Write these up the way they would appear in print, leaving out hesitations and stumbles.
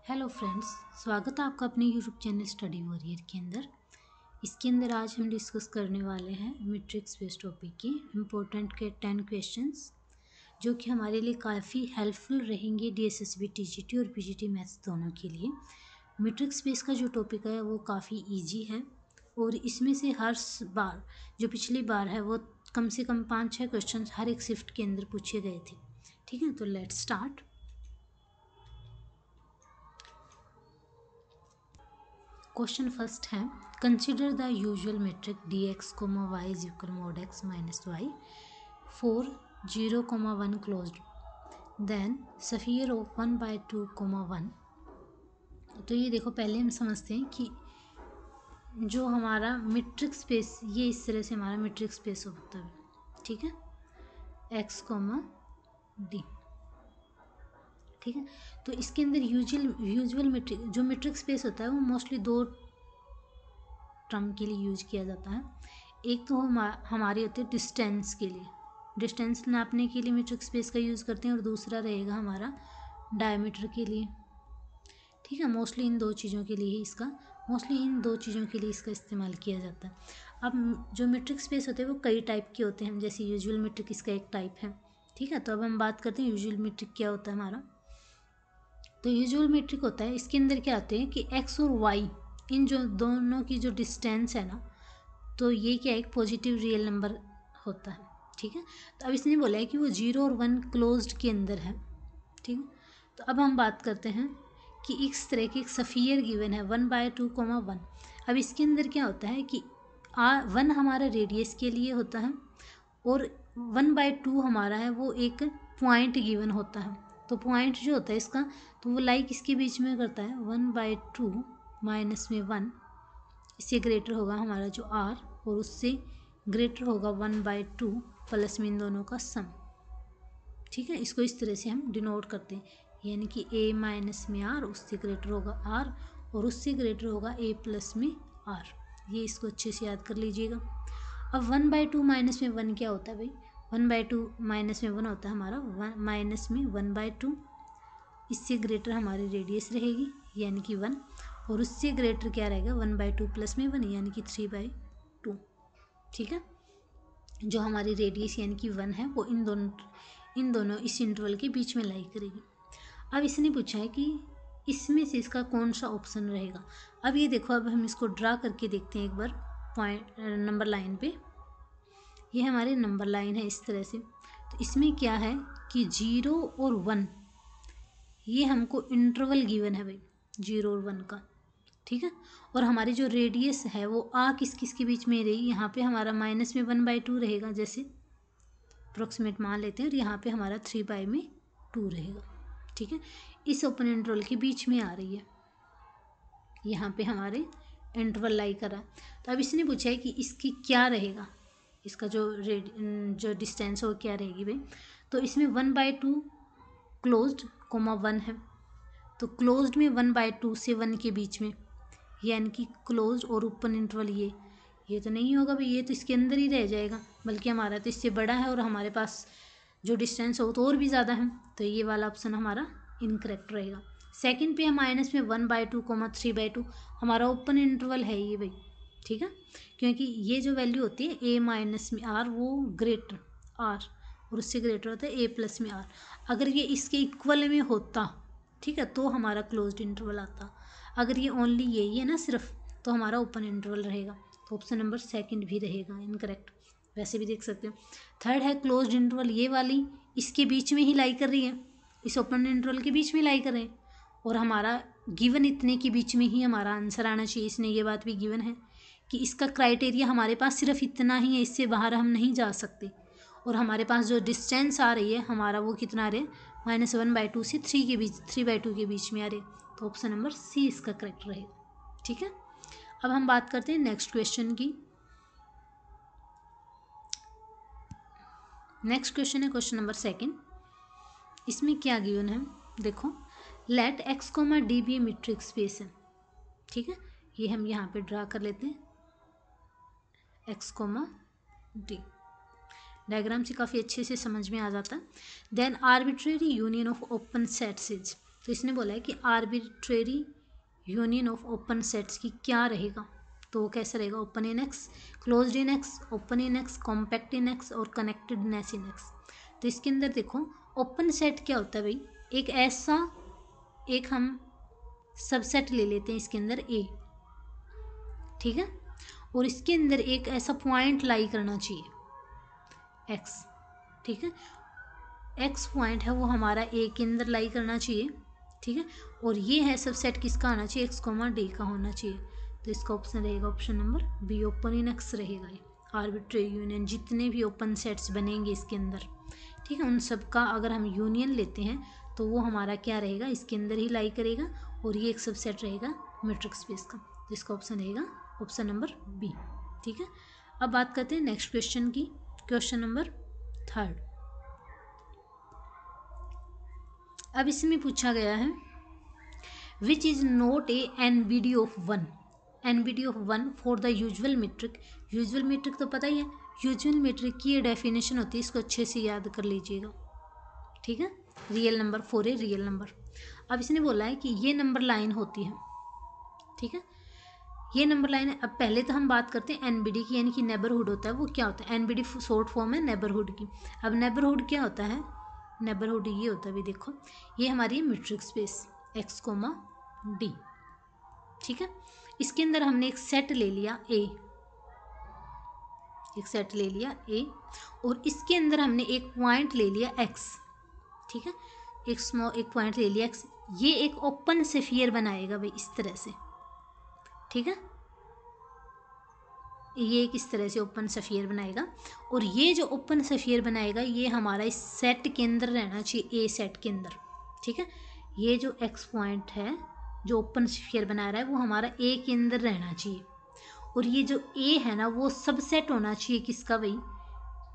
Hello friends, स्वागत है आपका अपने यूट्यूब चैनल स्टडी वॉरियर के अंदर। इसके अंदर आज हम डिस्कस करने वाले हैं मैट्रिक्स बेस्ड टॉपिक की इम्पोर्टेंट के 10 क्वेश्चंस जो कि हमारे लिए काफ़ी हेल्पफुल रहेंगे डीएसएसबी टीजीटी और पीजीटी मैथ्स दोनों के लिए। मैट्रिक्स बेस का जो टॉपिक है वो काफ़ी ईजी है और इसमें से हर बार जो पिछली बार है वो कम से कम 5-6 क्वेश्चन हर एक शिफ्ट के अंदर पूछे गए थे। ठीक है, तो लेट्स स्टार्ट। क्वेश्चन फर्स्ट है, consider the usual metric d x comma y is equal mod x minus y 4 0,1 closed then sphere of 1/2,1। तो ये देखो, पहले हम समझते हैं कि जो हमारा मेट्रिक स्पेस ये इस तरह से हमारा मेट्रिक स्पेस होता है। ठीक है, एक्स कोमा डी। ठीक है, तो इसके अंदर यूजुअल मेट्रिक जो मेट्रिक स्पेस होता है वो मोस्टली दो टर्म के लिए यूज किया जाता है। एक तो हमारी होती है डिस्टेंस के लिए, डिस्टेंस नापने के लिए मेट्रिक स्पेस का यूज़ करते हैं, और दूसरा रहेगा हमारा डायमीटर के लिए। ठीक है, मोस्टली इन दो चीज़ों के लिए इसका इस्तेमाल किया जाता है। अब जो मेट्रिक स्पेस होते हैं वो कई टाइप के होते हैं, जैसे यूजुअल मेट्रिक इसका एक टाइप है। ठीक है, तो अब हम बात करते हैं यूजुअल मेट्रिक क्या होता है हमारा। तो यूजुअल मेट्रिक होता है, इसके अंदर क्या आते हैं कि एक्स और वाई इन जो दोनों की जो डिस्टेंस है ना, तो ये क्या एक पॉजिटिव रियल नंबर होता है। ठीक है, तो अब इसने बोला है कि वो 0 और 1 क्लोज्ड के अंदर है। ठीक है, तो अब हम बात करते हैं कि इस तरह की एक सफ़ियर गिवन है 1/2,1। अब इसके अंदर क्या होता है कि 1 हमारा रेडियस के लिए होता है और 1/2 हमारा है वो एक पॉइंट गिवन होता है। तो पॉइंट जो होता है इसका, तो वो लाइक इसके बीच में करता है 1/2 माइनस में 1, इससे ग्रेटर होगा हमारा जो r, और उससे ग्रेटर होगा 1/2 प्लस में इन दोनों का सम। ठीक है, इसको इस तरह से हम डिनोट करते हैं, यानी कि a माइनस में r उससे ग्रेटर होगा r और उससे ग्रेटर होगा a प्लस में r। ये इसको अच्छे से याद कर लीजिएगा। अब 1/2 माइनस में 1 क्या होता है भाई, 1/2 माइनस में 1 होता है हमारा माइनस में 1/2, इससे ग्रेटर हमारी रेडियस रहेगी यानी कि 1, और उससे ग्रेटर क्या रहेगा 1/2 प्लस में 1 यानी कि 3/2। ठीक है, जो हमारी रेडियस यानी कि 1 है वो इन दोनों इस इंटरवल के बीच में लाई करेगी। अब इसने पूछा है कि इसमें से इसका कौन सा ऑप्शन रहेगा। अब ये देखो, अब हम इसको ड्रा करके देखते हैं एक बार पॉइंट नंबर लाइन पे। ये हमारी नंबर लाइन है इस तरह से। तो इसमें क्या है कि 0 और 1 ये हमको इंटरवल गिवन है भाई, 0 और 1 का। ठीक है, और हमारी जो रेडियस है वो किस किस के बीच में रहेगी, यहाँ पे हमारा माइनस में 1/2 रहेगा, जैसे अप्रोक्सीमेट मान लेते हैं, और यहाँ पे हमारा 3/2 रहेगा। ठीक है, इस ओपन इंटरवल के बीच में आ रही है, यहाँ पे हमारे इंटरवल लाई कर रहा है। तो अब इसने पूछा है कि इसकी क्या रहेगा, इसका जो डिस्टेंस है वो क्या रहेगी भाई। तो इसमें 1/2 क्लोज्ड कोमा 1 है, तो क्लोज्ड में 1/2 से 1 के बीच में, यानी कि क्लोज्ड और ओपन इंटरवल ये तो नहीं होगा भाई, ये तो इसके अंदर ही रह जाएगा, बल्कि हमारा तो इससे बड़ा है और हमारे पास जो डिस्टेंस हो तो और भी ज़्यादा है, तो ये वाला ऑप्शन हमारा इनकरेक्ट रहेगा। सेकंड पे है माइनस में 1/2 कोमा 3/2, हमारा ओपन इंटरवल है ये भाई। ठीक है, क्योंकि ये जो वैल्यू होती है a माइनस में r वो ग्रेटर r और उससे ग्रेटर होता है a प्लस में r। अगर ये इसके इक्वल में होता, ठीक है, तो हमारा क्लोज्ड इंटरवल आता। अगर ये ओनली यही है ना सिर्फ, तो हमारा ओपन इंटरवल रहेगा, तो ऑप्शन नंबर सेकंड भी रहेगा इनकरेक्ट। वैसे भी देख सकते हो। थर्ड है क्लोज्ड इंटरवल, ये वाली इसके बीच में ही लाई कर रही है, इस ओपन इंटरवल के बीच में लाई कर रहे हैं, और हमारा गिवन इतने के बीच में ही हमारा आंसर आना चाहिए। इसने ये बात भी गिवन है कि इसका क्राइटेरिया हमारे पास सिर्फ इतना ही है, इससे बाहर हम नहीं जा सकते, और हमारे पास जो डिस्टेंस आ रही है हमारा वो कितना आ रहा है -1/2 से 3/2 के बीच में आ रहे, तो ऑप्शन नंबर सी इसका करेक्ट रहेगा। ठीक है, अब हम बात करते हैं नेक्स्ट क्वेश्चन की। नेक्स्ट क्वेश्चन है क्वेश्चन नंबर सेकंड। इसमें क्या गिवन है देखो, let x comma d be metric space है। ठीक है, ये हम यहाँ पे ड्रा कर लेते हैं एक्स कोमा डी, डायग्राम से काफ़ी अच्छे से समझ में आ जाता है। Then arbitrary union of open sets is, तो इसने बोला है कि arbitrary union of open sets की क्या रहेगा, तो वो कैसा रहेगा, open in x, closed in x, open in x, compact in x और कनेक्टेडनेस इन एक्स। तो इसके अंदर देखो ओपन सेट क्या होता है भाई, एक ऐसा एक हम सबसेट ले लेते हैं इसके अंदर ए, ठीक है, और इसके अंदर एक ऐसा पॉइंट लाई करना चाहिए एक्स, ठीक है, एक्स पॉइंट है वो हमारा ए के अंदर लाई करना चाहिए, ठीक है, और ये है सबसेट किसका आना चाहिए, एक्स कोमा डी का होना चाहिए। तो इसका ऑप्शन रहेगा option number B, open in x रहेगा ये। आर्बिट्रेरी यूनियन, जितने भी ओपन सेट्स बनेंगे इसके अंदर, ठीक है, उन सब का अगर हम यूनियन लेते हैं तो वो हमारा क्या रहेगा, इसके अंदर ही लाई करेगा, और ये एक सबसेट रहेगा मीट्रिक स्पेस का। तो इसका ऑप्शन रहेगा ऑप्शन नंबर बी, ठीक है। अब बात करते हैं नेक्स्ट क्वेश्चन की, क्वेश्चन नंबर 3। अब इसमें पूछा गया है which is not a NBD of 1, NBD of 1 for the usual metric. Usual metric तो पता ही है, यूजुअल मीट्रिक की ये डेफिनेशन होती है, इसको अच्छे से याद कर लीजिएगा, ठीक है। Real number for a real number. अब इसने बोला है कि ये नंबर लाइन होती है, ठीक है, ये नंबर लाइन है। अब पहले तो हम बात करते हैं एनबीडी की, यानी कि नेबरहुड होता है, वो क्या होता है, एनबीडी शॉर्ट फॉर्म है नेबरहुड की। अब नेबरहुड क्या होता है, नेबरहुड ये होता है भी, देखो ये हमारी metric space x comma D, ठीक है, इसके अंदर हमने एक सेट ले लिया ए, एक सेट ले लिया ए, और इसके अंदर हमने एक पॉइंट ले लिया एक्स, ठीक है, एक पॉइंट ले लिया एक्स, ये एक ओपन स्फीयर बनाएगा भाई इस तरह से, ठीक है, ये एक इस तरह से ओपन स्फीयर बनाएगा, और ये जो ओपन स्फीयर बनाएगा ये हमारा इस सेट के अंदर रहना चाहिए, ए सेट के अंदर, ठीक है, ये जो एक्स पॉइंट है जो ओपन स्फीयर बना रहा है वो हमारा ए के अंदर रहना चाहिए, और ये जो ए है ना वो सबसेट होना चाहिए किसका भाई,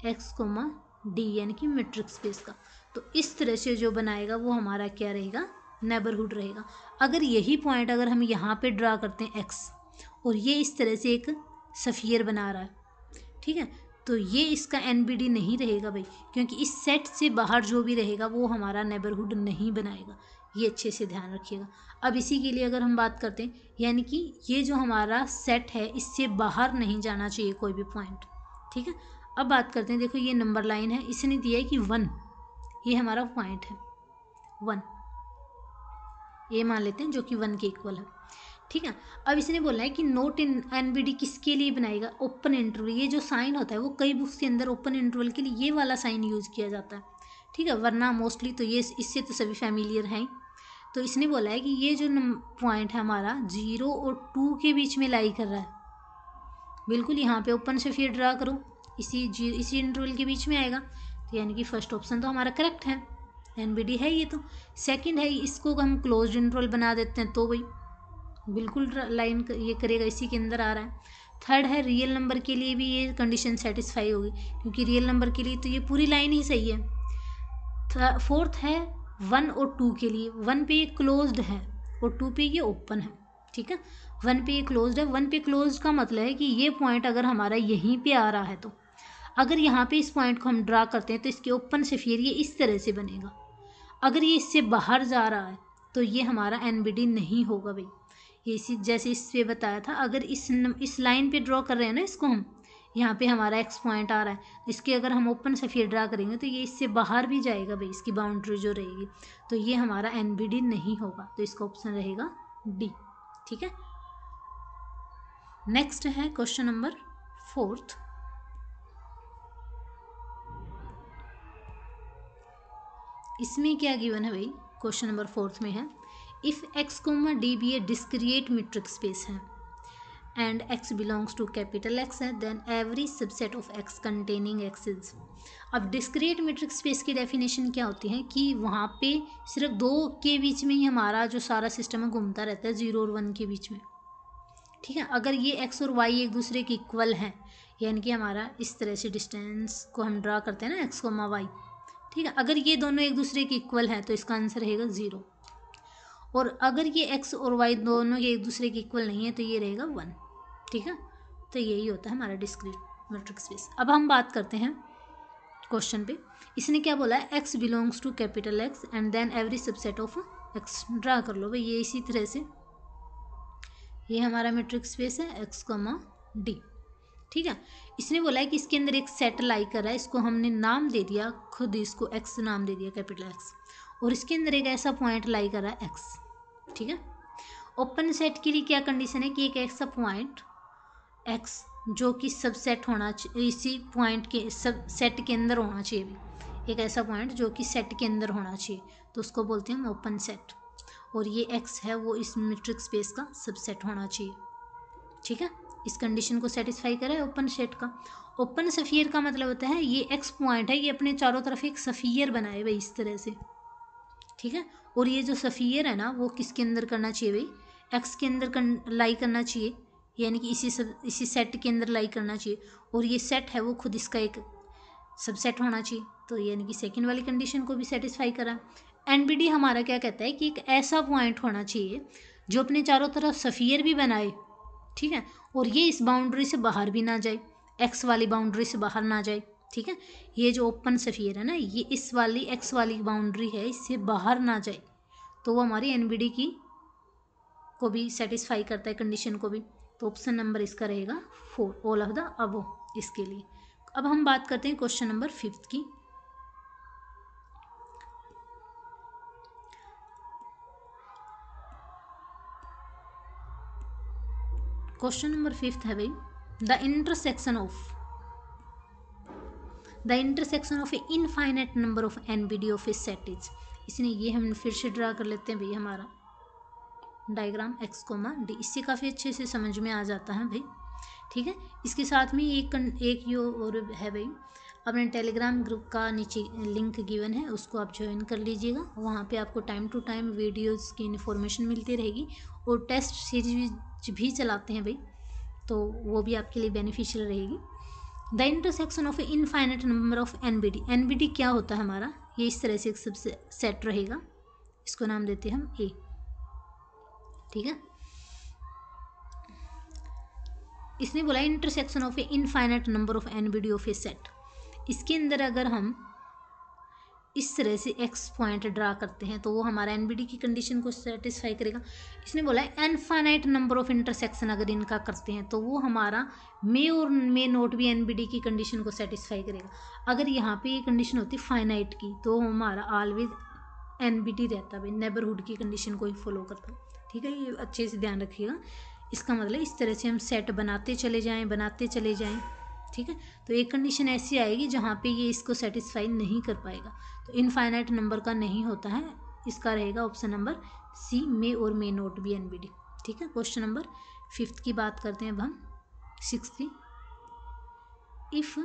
एक्स कोमा डी, यानी कि मीट्रिक स्पेस का। तो इस तरह से जो बनाएगा वो हमारा क्या रहेगा, नेबरहुड रहेगा। अगर यही पॉइंट अगर हम यहाँ पे ड्रा करते हैं एक्स, और ये इस तरह से एक स्फीयर बना रहा है, ठीक है, तो ये इसका एनबीडी नहीं रहेगा भाई, क्योंकि इस सेट से बाहर जो भी रहेगा वो हमारा नेबरहुड नहीं बनाएगा, ये अच्छे से ध्यान रखिएगा। अब इसी के लिए अगर हम बात करते हैं, यानी कि ये जो हमारा सेट है इससे बाहर नहीं जाना चाहिए कोई भी पॉइंट, ठीक है। अब बात करते हैं, देखो ये नंबर लाइन है, इसने दिया है कि 1, ये हमारा पॉइंट है 1, ये मान लेते हैं जो कि 1 के इक्वल है, ठीक है। अब इसने बोला है कि नोट इन एनबीडी किसके लिए बनाएगा, ओपन इंटरवल। ये जो साइन होता है वो कई बुक्स के अंदर ओपन इंटरवल के लिए ये वाला साइन यूज़ किया जाता है, ठीक है, वरना मोस्टली तो ये इससे तो सभी फैमिलियर हैं। तो इसने बोला है कि ये जो पॉइंट है हमारा 0 और 2 के बीच में लाई कर रहा है, बिल्कुल यहाँ पे ओपन से फिर ड्रा करो, इसी इंटरवल के बीच में आएगा, तो यानी कि फर्स्ट ऑप्शन तो हमारा करेक्ट है, एनबीडी है ये। तो सेकंड है, इसको हम क्लोज्ड इंटरवल बना देते हैं तो भाई बिल्कुल लाइन ये करेगा, इसी के अंदर आ रहा है। थर्ड है, रियल नंबर के लिए भी ये कंडीशन सेटिस्फाई होगी, क्योंकि रियल नंबर के लिए तो ये पूरी लाइन ही सही है। फोर्थ है 1 और 2 के लिए, 1 पे ये क्लोज्ड है और 2 पे ये ओपन है, ठीक है, 1 पे ये क्लोज्ड है। 1 पे क्लोज्ड का मतलब है कि ये पॉइंट अगर हमारा यहीं पे आ रहा है, तो अगर यहाँ पे इस पॉइंट को हम ड्रा करते हैं तो इसके ओपन से फिर ये इस तरह से बनेगा। अगर ये इससे बाहर जा रहा है तो ये हमारा एनबीडी नहीं होगा भाई, ये इसी जैसे इस पे बताया था, अगर इस लाइन पे ड्रॉ कर रहे हैं ना इसको हम, यहाँ पे हमारा एक्स पॉइंट आ रहा है, इसके अगर हम ओपन स्फीयर ड्रा करेंगे तो ये इससे बाहर भी जाएगा भाई, इसकी बाउंड्री जो रहेगी, तो ये हमारा एनबीडी नहीं होगा, तो इसका ऑप्शन रहेगा डी, ठीक है। नेक्स्ट है क्वेश्चन नंबर 4। इसमें क्या गिवन है भाई, क्वेश्चन नंबर 4 में है, if x comma d be a discrete metric space है and x belongs to capital X है, then every subset of x containing x is। अब डिस्क्रीट मीट्रिक स्पेस की डेफिनेशन क्या होती है कि वहाँ पे सिर्फ 2 के बीच में ही हमारा जो सारा सिस्टम है घूमता रहता है, 0 और 1 के बीच में, ठीक है। अगर ये x और y एक दूसरे के इक्वल हैं, यानी कि हमारा इस तरह से डिस्टेंस को हम ड्रा करते हैं ना x, y, ठीक है, अगर ये दोनों एक दूसरे के इक्वल हैं तो इसका आंसर रहेगा 0, और अगर ये x और y दोनों ये एक दूसरे के इक्वल नहीं है तो ये रहेगा 1, ठीक है। तो यही होता है हमारा डिस्क्रीट मीट्रिक स्पेस। अब हम बात करते हैं क्वेश्चन पे, इसने क्या बोला है, x belongs to capital X and then every subset of x draw कर लो भाई। ये इसी तरह से ये हमारा मैट्रिक्स स्पेस है एक्स कॉमा डी, ठीक है। इसने बोला है कि इसके अंदर एक सेट लाई कर रहा है, इसको हमने नाम दे दिया, खुद इसको एक्स नाम दे दिया, कैपिटल एक्स, और इसके अंदर एक ऐसा पॉइंट लाई कर रहा है एक्स, ठीक है। ओपन सेट के लिए क्या कंडीशन है कि एक ऐसा पॉइंट एक्स जो कि सब सेट होना चाहिए, इसी पॉइंट के सब सेट के अंदर होना चाहिए, एक ऐसा पॉइंट जो कि सेट के अंदर होना चाहिए, तो उसको बोलते हैं हम ओपन सेट। और ये एक्स है वो इस मैट्रिक्स स्पेस का सबसेट होना चाहिए, ठीक है। इस कंडीशन को सेटिस्फाई करा है ओपन सेट का। ओपन सफियर का मतलब होता है ये एक्स पॉइंट है, ये अपने चारों तरफ एक सफियर बनाए भाई इस तरह से, ठीक है। और ये जो सफियर है ना वो किसके अंदर करना चाहिए भाई, एक्स के अंदर लाई करना चाहिए, यानी कि इसी सेट के अंदर लाई करना चाहिए, और ये सेट है वो खुद इसका एक सबसेट होना चाहिए, तो यानी कि सेकंड वाली कंडीशन को भी सेटिस्फाई करा। एनबीडी हमारा क्या कहता है कि एक ऐसा पॉइंट होना चाहिए जो अपने चारों तरफ सफियर भी बनाए, ठीक है, और ये इस बाउंड्री से बाहर भी ना जाए, एक्स वाली बाउंड्री से बाहर ना जाए, ठीक है। ये जो ओपन सफियर है ना ये इस वाली एक्स वाली बाउंड्री है, इससे बाहर ना जाए, तो वो हमारी एनबीडी की को भी सेटिस्फाई करता है कंडीशन को भी। तो ऑप्शन नंबर इसका रहेगा 4, ऑल ऑफ द अबव इसके लिए। अब हम बात करते हैं क्वेश्चन नंबर 5 की। क्वेश्चन नंबर 5 है भाई the intersection of A infinite number of NBD of A set is. इसलिए ये हम फिर से ड्रा कर लेते हैं भाई हमारा डायग्राम एक्स कोमा डी, इससे काफ़ी अच्छे से समझ में आ जाता है भाई, ठीक है। इसके साथ में एक ये और है भाई, अपने टेलीग्राम ग्रुप का नीचे लिंक गिवन है, उसको आप ज्वाइन कर लीजिएगा। वहाँ पे आपको टाइम टू टाइम वीडियोस की इन्फॉर्मेशन मिलती रहेगी, और टेस्ट सीरीज भी चलाते हैं भाई, तो वो भी आपके लिए बेनिफिशियल रहेगी। The intersection of A infinite number of NBD. NBD क्या होता है हमारा, ये इस तरह से एक सबसे सेट रहेगा, इसको नाम देते हैं हम ए, ठीक है। इसने बोला intersection of A infinite number of NBD of A set. इसके अंदर अगर हम इस तरह से एक्स पॉइंट ड्रा करते हैं तो वो हमारा एनबीडी की कंडीशन को सेटिस्फाई करेगा। इसने बोला है इनफाइनाइट नंबर ऑफ इंटरसेक्शन अगर इनका करते हैं तो वो हमारा मे और मे नोट भी एनबीडी की कंडीशन को सेटिस्फाई करेगा। अगर यहाँ पे ये कंडीशन होती फाइनाइट की तो हमारा ऑलवेज एनबीडी रहता है भाई, नेबरहुड की कंडीशन को ही फॉलो करता, ठीक है। ये अच्छे से ध्यान रखिएगा। इसका मतलब इस तरह से हम सेट बनाते चले जाएं, ठीक है। तो एक कंडीशन ऐसी आएगी जहाँ पे ये इसको सेटिस्फाई नहीं कर पाएगा, तो इनफाइनाइट नंबर का नहीं होता है, इसका रहेगा ऑप्शन नंबर सी, मे और मे नोट भी एनबीडी, ठीक है। क्वेश्चन नंबर 5 की बात करते हैं अब हम 6 की। If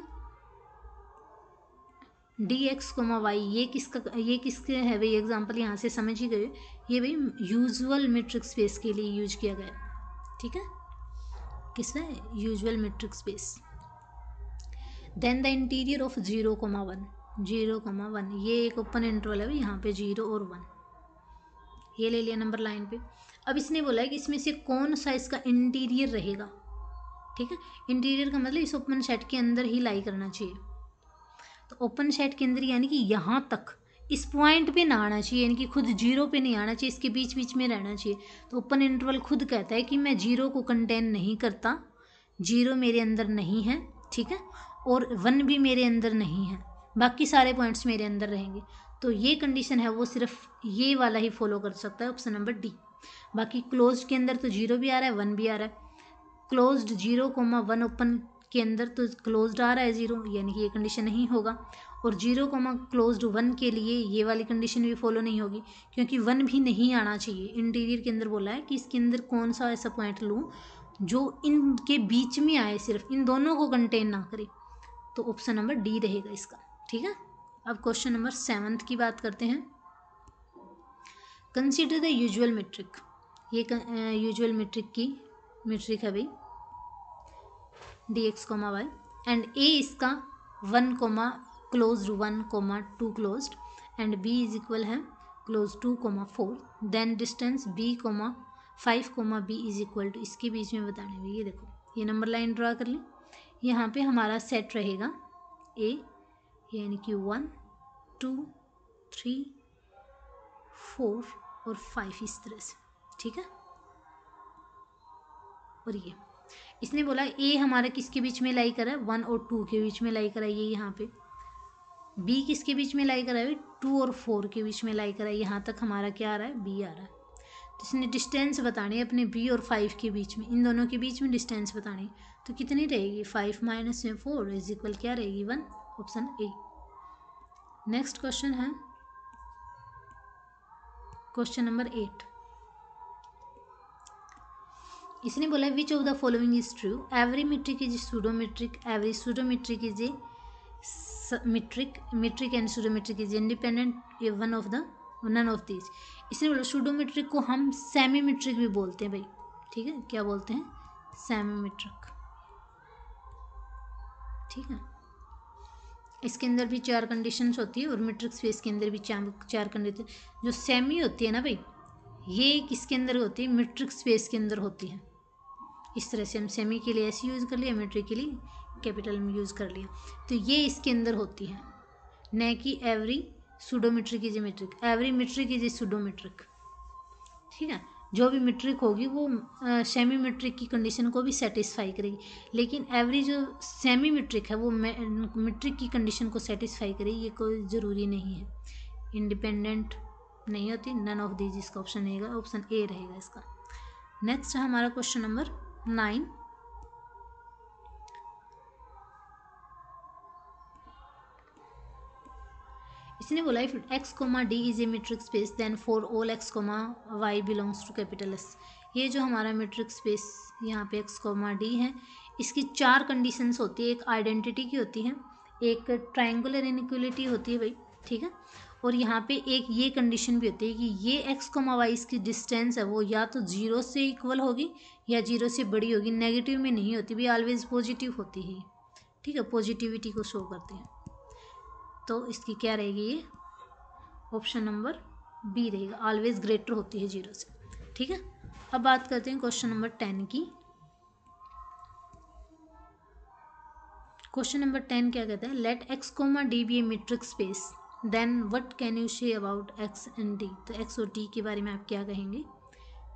d x comma y, ये किसके है भाई एग्जाम्पल, यहाँ से समझ ही गए, ये भाई यूजुअल मैट्रिक स्पेस के लिए यूज किया गया, ठीक है। किसमें, usual metric space. Then the interior of 0,1, 0,1 ये एक ओपन इंटरवल है भाई, यहाँ पे 0 और 1 ये ले लिया नंबर लाइन पे। अब इसने बोला है कि इसमें से कौन सा इसका इंटीरियर रहेगा, ठीक है। इंटीरियर का मतलब इस ओपन सेट के अंदर ही लाई करना चाहिए, तो ओपन सेट के अंदर यानी कि यहाँ तक इस पॉइंट पे ना आना चाहिए, यानी कि खुद 0 पे नहीं आना चाहिए, इसके बीच बीच में रहना चाहिए। तो ओपन इंटरवल खुद कहता है कि मैं 0 को कंटेन नहीं करता, 0 मेरे अंदर नहीं है, ठीक है, और 1 भी मेरे अंदर नहीं है, बाकी सारे पॉइंट्स मेरे अंदर रहेंगे। तो ये कंडीशन है वो सिर्फ ये वाला ही फॉलो कर सकता है, ऑप्शन नंबर डी। बाकी क्लोज्ड के अंदर तो 0 भी आ रहा है 1 भी आ रहा है, क्लोज्ड 0,1 ओपन के अंदर तो क्लोज्ड आ रहा है 0, यानी कि ये कंडीशन नहीं होगा। और 0, क्लोज्ड 1 के लिए ये वाली कंडीशन भी फॉलो नहीं होगी, क्योंकि 1 भी नहीं आना चाहिए। इंटीरियर के अंदर बोला है कि इसके अंदर कौन सा ऐसा पॉइंट लूँ जो इनके बीच में आए, सिर्फ इन दोनों को कंटेन ना करे, तो ऑप्शन नंबर डी रहेगा इसका, ठीक है। अब क्वेश्चन नंबर 7 की बात करते हैं। कंसीडर द यूजुअल मैट्रिक, ये यूजुअल मैट्रिक है भाई D x comma Y, and A इसका 1, closed 1, 2 closed, and B is equal है close 2, 4, then distance B 5, B is equal to, इसके बीच में बताने में, ये देखो ये नंबर लाइन ड्रा कर लें। यहाँ पे हमारा सेट रहेगा ए, यानी कि 1, 2, 3, 4, और 5 इस तरह से, ठीक है। और ये इसने बोला ए हमारा किसके बीच में लाई कर रहा है, 1 और 2 के बीच में लाई कर रहा है, ये यहाँ पे बी किसके बीच में लाई कर रहा है, 2 और 4 के बीच में लाई कर रहा है, यहाँ तक हमारा क्या आ रहा है, बी आ रहा है। तो इसने डिस्टेंस बतानी है अपने बी और 5 के बीच में, इन दोनों के बीच में डिस्टेंस बतानी, तो कितनी रहेगी, 5 माइनस में 4 इज इक्वल क्या रहेगी, 1, ऑप्शन ए। नेक्स्ट क्वेश्चन है क्वेश्चन नंबर 8। इसने बोला which of the following is true, every metric is pseudometric, every pseudometric is A metric and pseudometric is independent one of the none of these। इसलिए बोलो pseudometric को हम सेमीमेट्रिक भी बोलते हैं भाई, ठीक है, क्या बोलते हैं, सेमीमेट्रिक, ठीक है। इसके अंदर भी 4 कंडीशंस होती है और मेट्रिक स्पेस के अंदर भी 4 कंडीशन। जो सेमी होती है ना भाई, ये किसके अंदर होती है, मेट्रिक स्पेस के अंदर होती है। इस तरह से हम सेमी के लिए ऐसे यूज़ कर लिया, मेट्रिक के लिए कैपिटल में यूज़ कर लिया, तो ये इसके अंदर होती है, न कि every pseudometric is a metric, every metric is a pseudometric, ठीक है। जो भी मेट्रिक होगी वो सेमी मेट्रिक की कंडीशन को भी सेटिस्फाई करेगी, लेकिन एवरी जो सेमी मेट्रिक है वो मेट्रिक की कंडीशन को सेटिस्फाई करेगी, ये कोई ज़रूरी नहीं है, इंडिपेंडेंट नहीं होती। नन ऑफ दीज इसका ऑप्शन रहेगा, ऑप्शन ए रहेगा इसका। नेक्स्ट है हमारा क्वेश्चन नंबर 9। इसने बोला if x, d is a metric space then for all x, y belongs to capital S। ये जो हमारा मेट्रिक स्पेस यहाँ पे x, d है, इसकी 4 कंडीशंस होती है, एक आइडेंटिटी की होती है, एक ट्रायंगुलर इनइक्वालिटी होती है भाई, ठीक है, और यहाँ पे एक ये कंडीशन भी होती है कि ये x, y इसकी डिस्टेंस है वो या तो 0 से इक्वल होगी या 0 से बड़ी होगी, नेगेटिव में नहीं होती भी, ऑलवेज पॉजिटिव होती है, ठीक है, पॉजिटिविटी को शो करते हैं। तो इसकी क्या रहेगी, ये ऑप्शन नंबर बी रहेगा, ऑलवेज ग्रेटर होती है 0 से, ठीक है। अब बात करते हैं क्वेश्चन नंबर 10 की। क्वेश्चन नंबर 10 क्या कहता है, let x, d be a metric space then what can you say about x and d। तो x और d के बारे में आप क्या कहेंगे,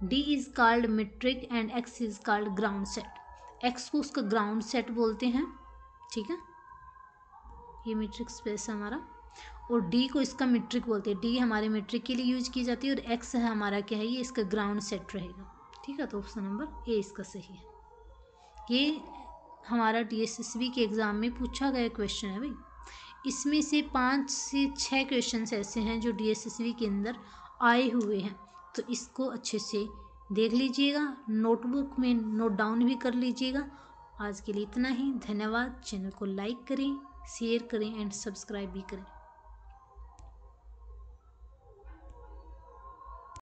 d is called metric and x is called ground set. x को उसका ग्राउंड सेट बोलते हैं, ठीक है, ये मेट्रिक स्पेस है हमारा, और डी को इसका मेट्रिक बोलते हैं, डी हमारे मेट्रिक के लिए यूज की जाती है, और एक्स है हमारा क्या है, ये इसका ग्राउंड सेट रहेगा, ठीक है। तो ऑप्शन नंबर ए इसका सही है। ये हमारा DSSB के एग्ज़ाम में पूछा गया क्वेश्चन है भाई, इसमें से 5 से 6 क्वेश्चन ऐसे हैं जो DSSB के अंदर आए हुए हैं, तो इसको अच्छे से देख लीजिएगा, नोटबुक में नोट डाउन भी कर लीजिएगा। आज के लिए इतना ही, धन्यवाद। चैनल को लाइक करें, शेयर करें एंड सब्सक्राइब भी करें।